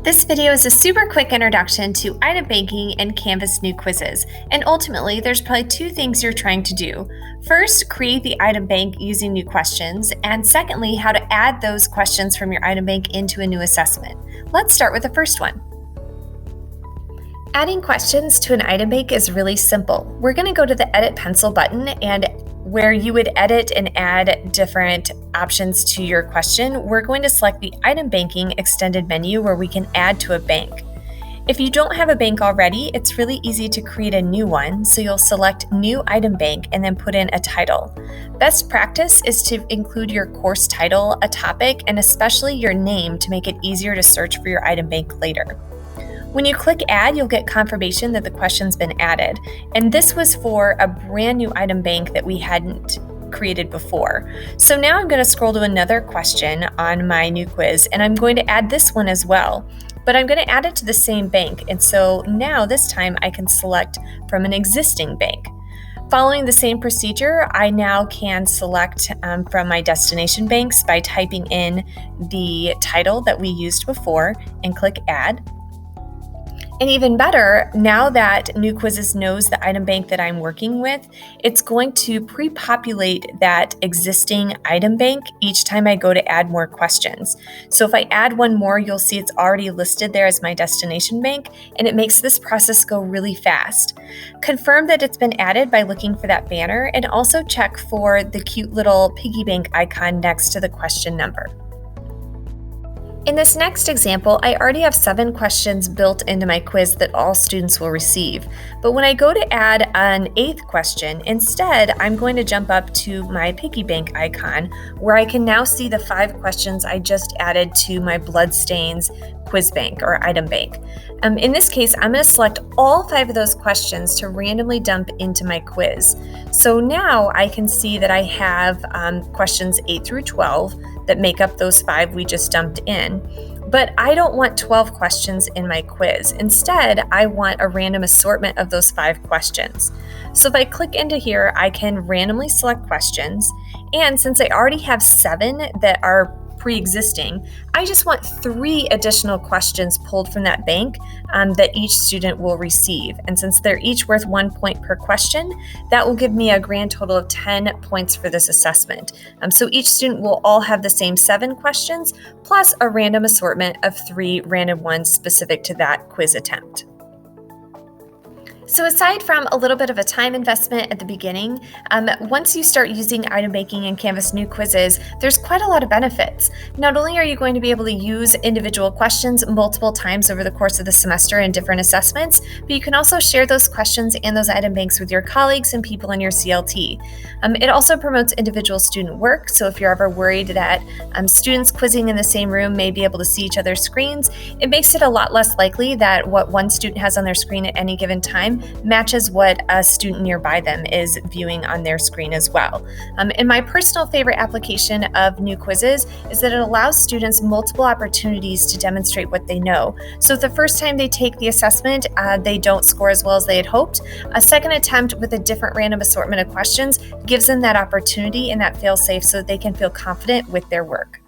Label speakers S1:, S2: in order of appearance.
S1: This video is a super quick introduction to item banking and Canvas new quizzes, and ultimately there's probably two things you're trying to do. First, create the item bank using new questions, and secondly, how to add those questions from your item bank into a new assessment. Let's start with the first one. Adding questions to an item bank is really simple. We're going to go to the Edit Pencil button, and where you would edit and add different options to your question, we're going to select the Item Banking extended menu where we can add to a bank. If you don't have a bank already, it's really easy to create a new one, so you'll select New Item Bank and then put in a title. Best practice is to include your course title, a topic, and especially your name to make it easier to search for your item bank later. When you click Add, you'll get confirmation that the question's been added, and this was for a brand new item bank that we hadn't created before. So now I'm going to scroll to another question on my new quiz, and I'm going to add this one as well, but I'm going to add it to the same bank, and so now this time I can select from an existing bank. Following the same procedure, I now can select from my destination banks by typing in the title that we used before and click Add. And even better, now that New Quizzes knows the item bank that I'm working with, it's going to pre-populate that existing item bank each time I go to add more questions. So if I add one more, you'll see it's already listed there as my destination bank, and it makes this process go really fast. Confirm that it's been added by looking for that banner, and also check for the cute little piggy bank icon next to the question number. In this next example, I already have 7 questions built into my quiz that all students will receive. But when I go to add an 8th question, instead, I'm going to jump up to my piggy bank icon, where I can now see the 5 questions I just added to my Bloodstains quiz bank or item bank. In this case, I'm going to select all 5 of those questions to randomly dump into my quiz. So now I can see that I have questions 8 through 12 that make up those 5 we just dumped in. But I don't want 12 questions in my quiz. Instead, I want a random assortment of those 5 questions. So if I click into here, I can randomly select questions. And since I already have 7 that are pre-existing, I just want 3 additional questions pulled from that bank that each student will receive. And since they're each worth 1 point per question, that will give me a grand total of 10 points for this assessment. So each student will all have the same 7 questions, plus a random assortment of 3 random ones specific to that quiz attempt. So aside from a little bit of a time investment at the beginning, once you start using item banking and Canvas new quizzes, there's quite a lot of benefits. Not only are you going to be able to use individual questions multiple times over the course of the semester in different assessments, but you can also share those questions and those item banks with your colleagues and people in your CLT. It also promotes individual student work, so if you're ever worried that students quizzing in the same room may be able to see each other's screens, it makes it a lot less likely that what one student has on their screen at any given time matches what a student nearby them is viewing on their screen as well. And my personal favorite application of new quizzes is that it allows students multiple opportunities to demonstrate what they know. So if the first time they take the assessment, they don't score as well as they had hoped, a second attempt with a different random assortment of questions gives them that opportunity and that fail-safe so that they can feel confident with their work.